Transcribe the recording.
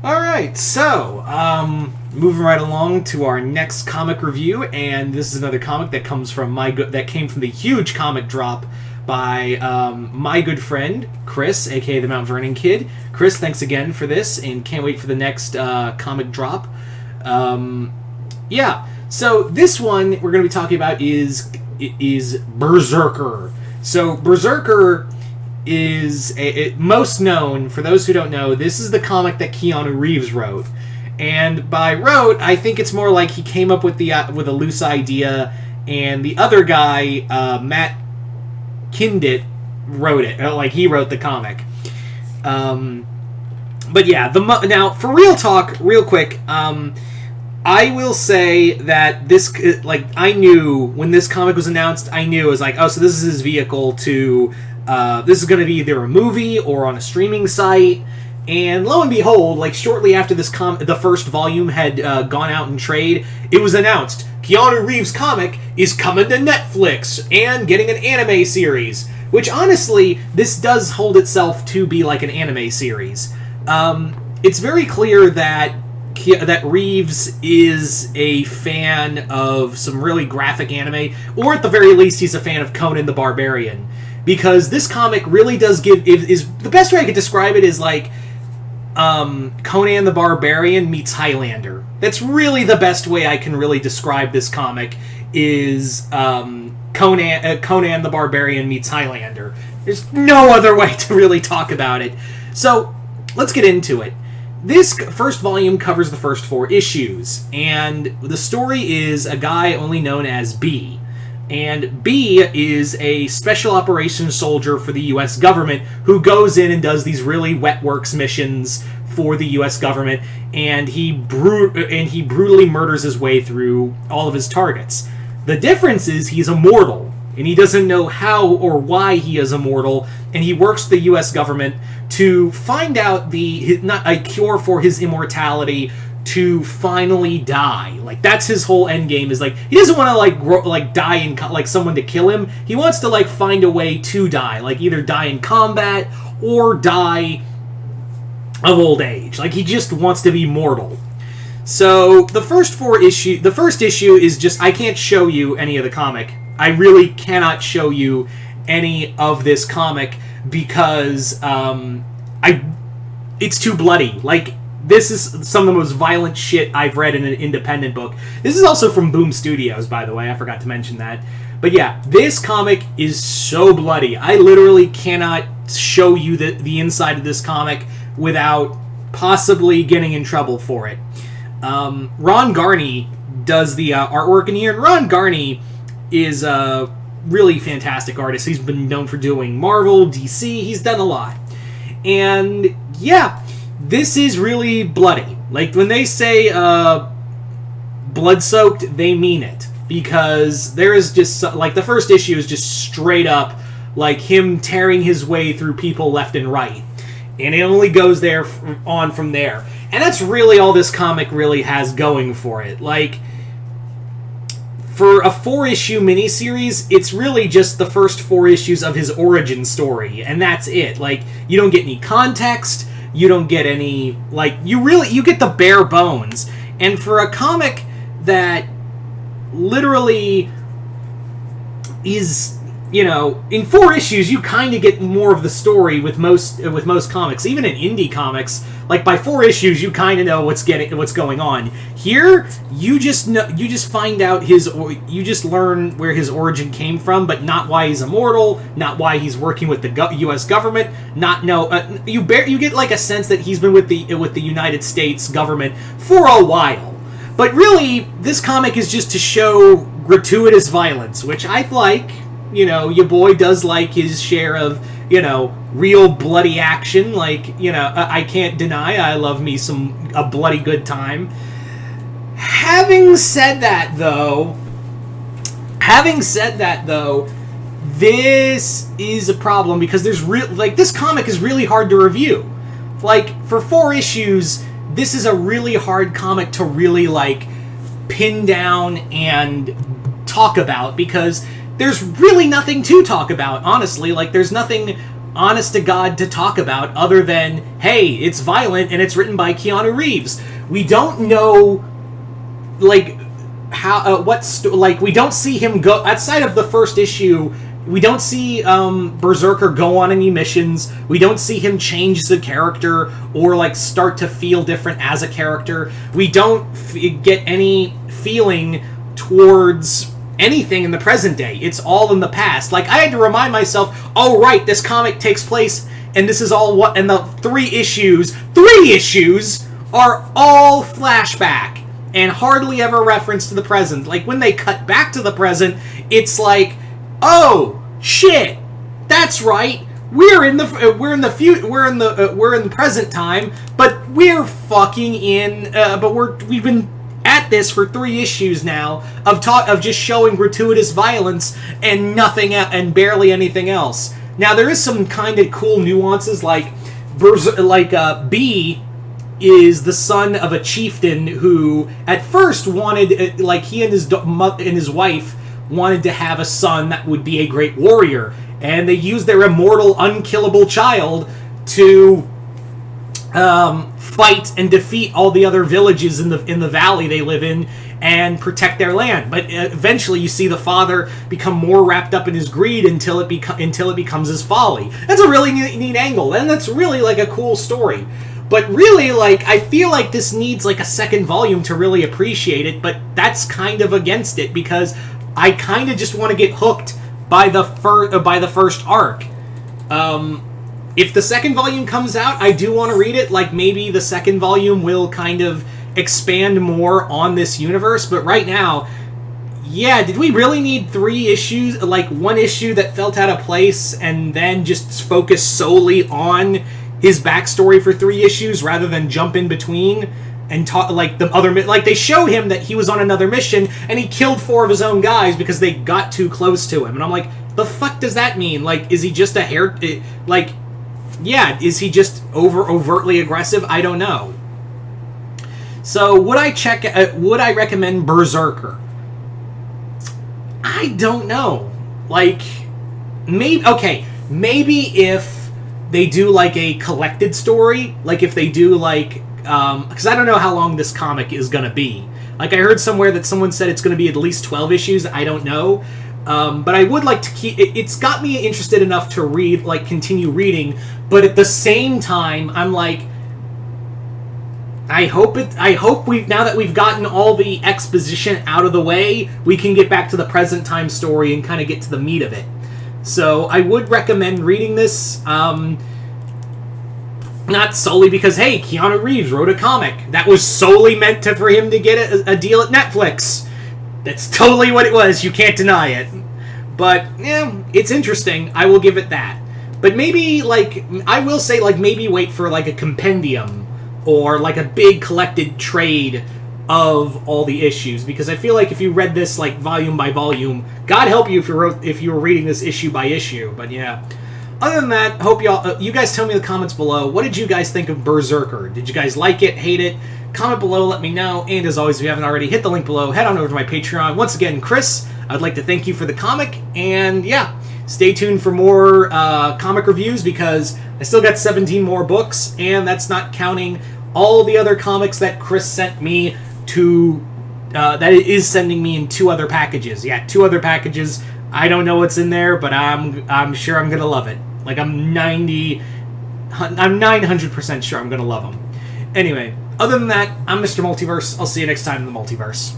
Alright, so, moving right along to our next comic review, and this is another comic that comes from that came from the huge comic drop by my good friend, Chris, aka the Mount Vernon Kid. Chris, thanks again for this, and can't wait for the next comic drop. Yeah, so this one we're going to be talking about is Berserker. So, Berserker is most known, for those who don't know, this is the comic that Keanu Reeves wrote. And by wrote, I think it's more like he came up with with a loose idea, and the other guy, Matt Kindit, wrote it. Like, he wrote the comic. But yeah, now, for real talk, real quick, I will say that this, like, I knew, when this comic was announced, I knew, it was like, oh, so this is his vehicle to... this is going to be either a movie or on a streaming site, and lo and behold, like shortly after this the first volume had gone out in trade, it was announced Keanu Reeves' comic is coming to Netflix and getting an anime series. Which honestly, this does hold itself to be like an anime series. It's very clear that Reeves is a fan of some really graphic anime, or at the very least, he's a fan of Conan the Barbarian. Because this comic really does is the best way I could describe it is like Conan the Barbarian meets Highlander. That's really the best way I can really describe this comic is Conan the Barbarian meets Highlander. There's no other way to really talk about it. So, let's get into it. This first volume covers the first 4 issues, and the story is a guy only known as B. And B is a special operations soldier for the U.S. government who goes in and does these really wet works missions for the U.S. government, and he brutally murders his way through all of his targets. The difference is he's immortal, and he doesn't know how or why he is immortal, and he works for the U.S. government to find out a cure for his immortality, to finally die. Like, that's his whole end game, is like, he doesn't want to die and like someone to kill him. He wants to like find a way to die, like either die in combat or die of old age. Like, he just wants to be mortal. So the first issue is just, I can't show you any of the comic. I really cannot show you any of this comic because it's too bloody. Like, this is some of the most violent shit I've read in an independent book. This is also from Boom Studios, by the way. I forgot to mention that. But yeah, this comic is so bloody. I literally cannot show you the inside of this comic without possibly getting in trouble for it. Ron Garney does the artwork in here, and Ron Garney is a really fantastic artist. He's been known for doing Marvel, DC, he's done a lot. And yeah, this is really bloody. Like, when they say blood-soaked, they mean it. Because there is just, like, the first issue is just straight up, like, him tearing his way through people left and right. And it only goes on from there. And that's really all this comic really has going for it. Like, for a 4-issue miniseries, it's really just the first 4 issues of his origin story. And that's it. Like, you don't get any context. You don't get any, like, you get the bare bones. And for a comic that literally is, you know, in 4 issues, you kind of get more of the story with most comics. Even in indie comics, like, by 4 issues, you kind of know what's going on. Here, you just find out you just learn where his origin came from, but not why he's immortal, not why he's working with the U.S. government, you get like a sense that he's been with the United States government for a while. But really, this comic is just to show gratuitous violence, which I like. You know, your boy does like his share of, you know, real bloody action. Like, you know, I can't deny I love me a bloody good time. Having said that, though, this is a problem because this comic is really hard to review. Like, for 4 issues, this is a really hard comic to really, like, pin down and talk about because there's really nothing to talk about, honestly. Like, there's nothing honest to God, to talk about other than, hey, it's violent and it's written by Keanu Reeves. We don't know, like, how, we don't see him go, outside of the first issue, we don't see Berserker go on any missions. We don't see him change the character or, like, start to feel different as a character. We don't get any feeling towards anything in the present day. It's all in the past. Like, I had to remind myself, oh, right, this comic takes place, and this is all what, and the three issues are all flashback, and hardly ever reference to the present. Like, when they cut back to the present, it's like, oh shit, that's right. We're in the present time, but we're fucking in. We've been at this for 3 issues now of just showing gratuitous violence and nothing and barely anything else. Now there is some kind of cool nuances, like B is the son of a chieftain who at first wanted, like, he and his wife wanted to have a son that would be a great warrior, and they used their immortal, unkillable child to fight and defeat all the other villages in the valley they live in and protect their land. But eventually, you see the father become more wrapped up in his greed until it becomes his folly. That's a really neat angle, and that's really, like, a cool story. But really, like, I feel like this needs, like, a second volume to really appreciate it. But that's kind of against it, because I kind of just want to get hooked by the first arc. If the second volume comes out, I do want to read it. Like, maybe the second volume will kind of expand more on this universe. But right now, yeah, did we really need 3 issues? Like, 1 issue that felt out of place, and then just focus solely on his backstory for 3 issues rather than jump in between and talk, like, the other, like, they show him that he was on another mission and he killed 4 of his own guys because they got too close to him. And I'm like, the fuck does that mean? Like, is he just is he just overtly aggressive? I don't know. So, would I recommend Berserker? I don't know. Like, maybe if they do, like, a collected story, like, if they do, like, because I don't know how long this comic is going to be. Like, I heard somewhere that someone said it's going to be at least 12 issues. I don't know. But I would like to keep... It's got me interested enough to read, like, continue reading. But at the same time, I'm like... I hope now that we've gotten all the exposition out of the way, we can get back to the present time story and kind of get to the meat of it. So, I would recommend reading this. Not solely because, hey, Keanu Reeves wrote a comic. That was solely meant for him to get a deal at Netflix. That's totally what it was. You can't deny it. But, yeah, it's interesting. I will give it that. But maybe, like, I will say, like, maybe wait for, like, a compendium or, like, a big collected trade of all the issues. Because I feel like if you read this, like, volume by volume, God help you if you were reading this issue by issue. But, yeah. Other than that, hope you guys tell me in the comments below, what did you guys think of Berserker? Did you guys like it, hate it? Comment below, let me know. And as always, if you haven't already, hit the link below. Head on over to my Patreon. Once again, Chris, I'd like to thank you for the comic. And yeah, stay tuned for more comic reviews because I still got 17 more books. And that's not counting all the other comics that Chris sent me to... that it is sending me in 2 other packages. Yeah, 2 other packages. I don't know what's in there, but I'm sure I'm gonna love it. Like, I'm 900% sure I'm gonna love them. Anyway, other than that, I'm Mr. Multiverse. I'll see you next time in the Multiverse.